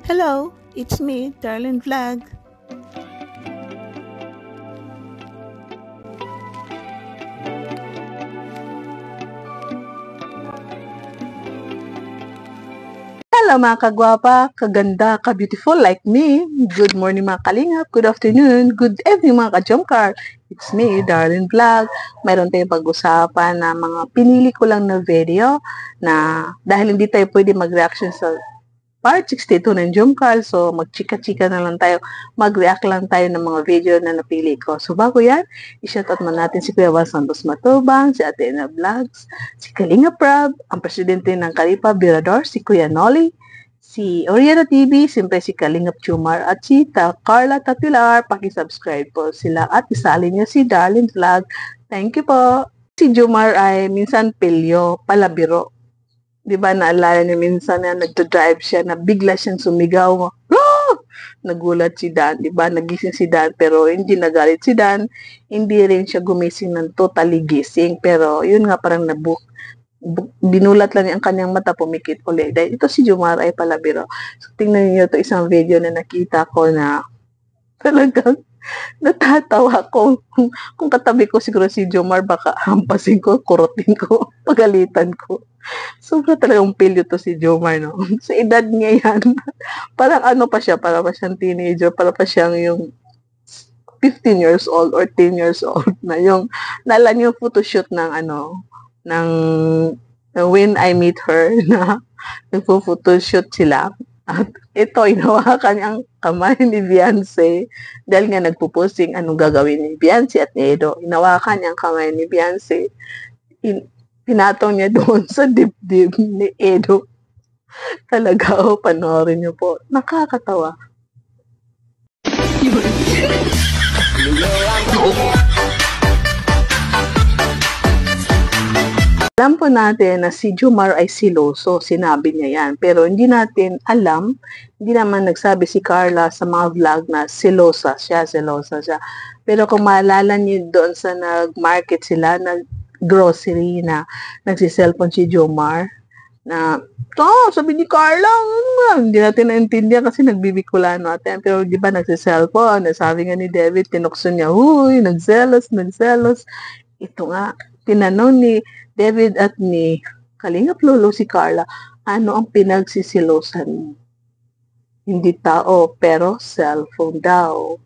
Hello, it's me, Darlene Vlog. Hello mga kagwapa, kaganda, ka-beautiful like me. Good morning mga kalingap, good afternoon, good evening mga ka-jomcar. It's me, Darlene Vlog. Mayroon tayong pag-usapan na mga pinili ko lang na video na dahil hindi tayo pwede mag-reaction sa part 62 ng Jomcar, so magchika-chika na lang tayo, mag-react lang tayo ng mga video na napili ko. So bago yan, i-shoutout man natin si Kuya Val Santos Matubang, si Ate Ena Vlogs, si Kalinga Prab, ang presidente ng Kalipa Birador, si Kuya Nolly, si Oriana TV, siyempre si Kalingap Chumar, at si Carla Tatilar. Paki-subscribe po sila at isali niyo si Darlene Vlog. Thank you po. Si Jumar ay minsan pilyo, palabiro. Di ba naalala niyo minsan na nagdo-drive siya na bigla siyang sumigaw. Ah! Nagulat si Dan, di ba? Nagising si Dan pero hindi nagalit si Dan. Hindi rin siya gumising ng totally gising. Pero yun nga parang binulat lang ang kanyang mata, pumikit ulit. Dahil ito si Jomar ay palabiro. So tingnan niyo ito isang video na nakita ko na talagang natatawa ko. Kung katabi ko siguro si Jomar, baka hampasin ko, kurutin ko, pagalitan ko. Sobra talagang pilyo to si Jomar, no? Sa edad niya yan. Parang ano pa siya, parang pa siyang teenager, parang pa siyang yung 15 years old or 10 years old na yung, naalala niyo photoshoot ng ng When I Meet Her na nagpo-photoshoot sila. At ito, inawakan niya ang kamay ni Beyonce dahil nga nagpo-posting anong gagawin ni Beyonce at ni Edo. Inawakan niya ang kamay ni Beyonce. Pinatong niya doon sa dibdib ni Edo. Talaga, panoorin niyo po. Nakakatawa. Alam po natin na si Jomar ay siloso, sinabi niya yan. Pero hindi natin alam, hindi naman nagsabi si Carla sa mga vlog na selosa siya. Pero kung maalala niyo doon sa nag-market sila, grocery na nagsiselfon si Jomar na sabi ni Carla, hindi natin naintindihan kasi nagbibikulan natin. Pero di ba nagsiselfon, sabi nga ni David, tinukso niya, huy, nagselos. Ito nga, tinanong ni David at ni Kalingap Lolo si Carla, ano ang pinagsisilosan mo? Hindi tao, pero cellphone daw.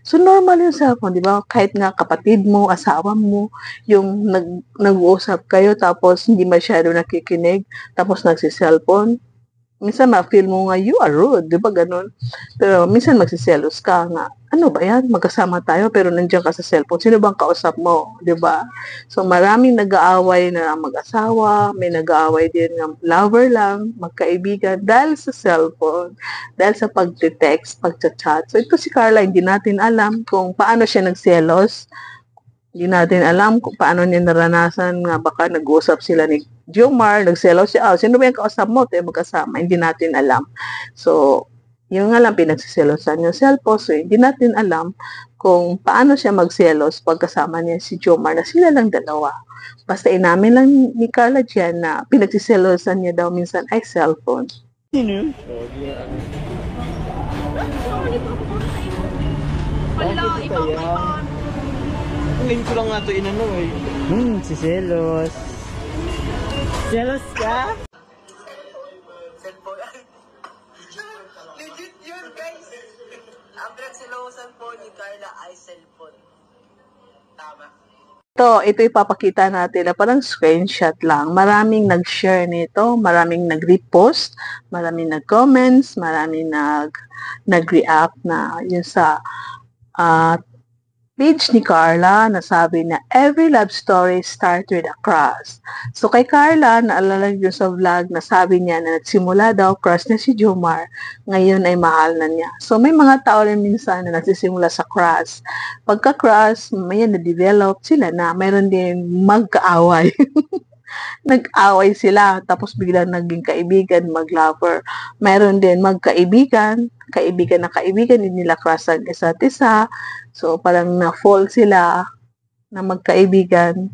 So, normal yung cellphone, di ba? Kahit nga kapatid mo, asawa mo, yung nag-uusap kayo, tapos hindi masyado nakikinig, tapos nagsi-cellphone. Minsan ma-feel mo nga, you are rude, di ba ganun? Pero minsan magsiselos ka nga, ano ba yan? Magkasama tayo, pero nandiyan ka sa cellphone. Sino bang kausap mo? Di ba? So, maraming nag-aaway na mag-asawa, may nag-aaway din ng lover lang, magkaibigan, dahil sa cellphone, dahil sa pag-text, pag-chat. So, ito si Carla, hindi natin alam kung paano siya nagselos. Hindi natin alam kung paano niya naranasan nga baka nag-uusap sila ni Jomar, nagselos siya. Sino ba yung kausap mo? Tayo magkasama. Hindi natin alam. So, yung nga lang pinagsiselosan yung cellphone. So, hindi natin alam kung paano siya magselos pagkasama niya si Jomar na sila lang dalawa. Basta inamin lang ni Carla dyan na pinagsiselosan niya daw minsan ay cellphone. Sino? Wala, ibang Ngayon ko lang nga ito inano eh. Si Selos. Selos ka? Legit yun, guys. Ang pinagsilosan po ni Carla ay cellphone. Tama. Ito ipapakita natin na parang screenshot lang. Maraming nag-share nito, maraming nag-repost, maraming nag-comments, maraming nag-react na yun sa page ni Carla na sabi na every love story starts with a crush. So kay Carla, naalala niyo sa vlog na sabi niya na nagsimula daw crush na si Jomar, ngayon ay mahal na niya. So may mga tao rin minsan na nagsisimula sa crush. Pagka-crush, may na-develop sila na mayroon din magkaaway. Nag-away sila, tapos biglang naging kaibigan, mag-lover. Mayroon din magkaibigan, kaibigan na kaibigan, hindi nila crush ang isa't isa. So, parang na-fall sila na magkaibigan,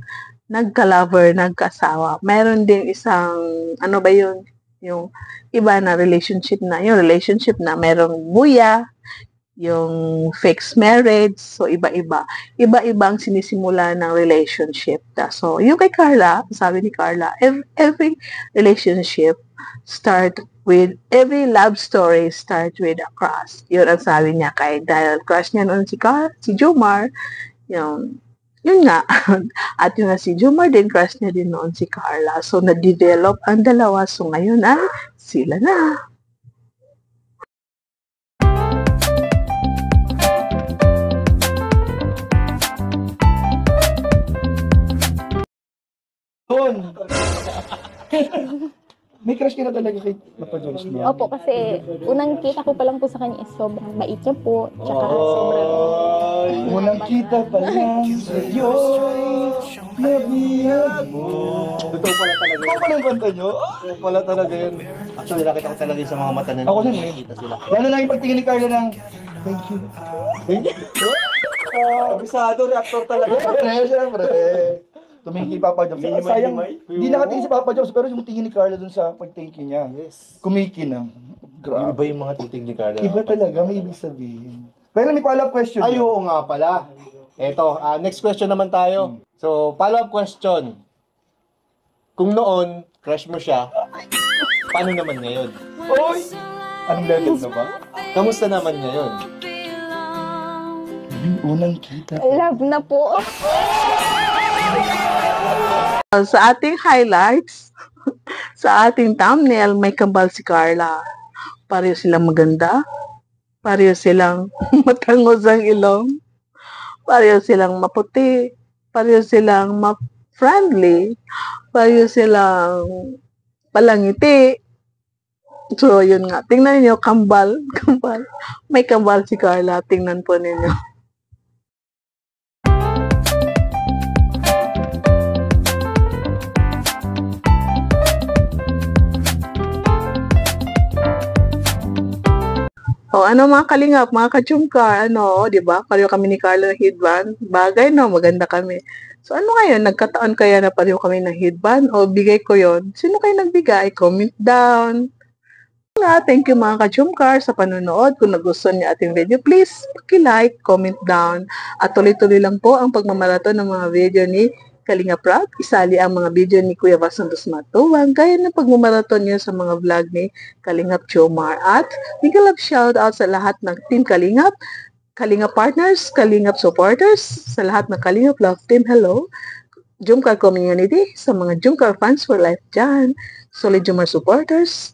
nagka-lover, nagkasawa. Mayroon din isang, ano ba yun? Yung iba na relationship na, yung relationship na merong buya, yung fixed marriage, so iba-iba. Iba-iba ang sinisimula ng relationship. So, yung kay Carla, sabi ni Carla, every relationship every love story start with a crush. Yun ang sabi niya dahil crush niya noon si Jomar, yun nga. At yun nga si Jomar din, crush niya din noon si Carla. So, na-develop ang dalawa. So, ngayon ay sila na. May crush ka na talaga kay Papa Jones niya? Opo, kasi unang kita ko pa lang po sa kanya is sobrang bait niya po. Tsaka sobrang... Unang kita pa lang sa'yo, nabihag mo. Totoo pala talaga. Ikaw pala yung kanta nyo? Totoo pala talaga yun. Actually, nakita ko talaga sa mga mata nila. Ako din eh. Nakita sila. Lalo na yung pagtingin ni Carla ng, thank you. Abisado, reactor talaga. Siyempre. Tumingin kay Papa Jones. Sayang, hindi nakatingin si Papa Jones, pero yung tingin ni Carla dun sa pag-thank you niya. Yes. Kumikinang. Grabe. Iba yung mga titig ni Carla. Iba talaga, may ibig sabihin. Pero may follow-up question. Ay, oo nga pala. Eto, next question naman tayo. So, follow-up question. Kung noon, crush mo siya, paano naman ngayon? Oy! Anong level na ba? Kamusta naman ngayon? Yung unang kita. Love na po. Sa ating highlights, sa ating thumbnail, may kambal si Carla. Pareho silang maganda. Pareho silang matangos ang ilong. Pareho silang maputi. Pareho silang friendly. Pareho silang palangiti. So, yun nga. Tingnan niyo, kambal. May kambal si Carla. Tingnan po ninyo. O, ano mga kalingap, mga kachumkar, di ba? Pareho kami ni Carla ng headband. Bagay, no? Maganda kami. So, ano ngayon? Nagkataon kaya na pareho kami ng headband? O, bigay ko yon? Sino kayo nagbigay? Comment down. Thank you mga kachumkar sa panonood. Kung nagustuhan niyo ating video, please paki-like, comment down. At tuloy-tuloy lang po ang pagmamaraton ng mga video ni Kalinga Prab. Isali ang mga video ni Kuya Basantos Matuwang, gaya ng pagmamaraton niyo sa mga vlog ni Kalingap Jomar. At big love shout out sa lahat ng Team Kalingap, Kalingap partners, Kalingap supporters, sa lahat ng Kalingap Love Team, hello. Jomcar community, sa mga Jomcar fans for life dyan, solid Jomar supporters,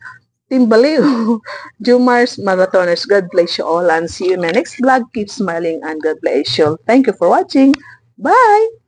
Team Baliw, Jomar's marathoners, God bless you all and see you in my next vlog. Keep smiling and God bless you. Thank you for watching. Bye!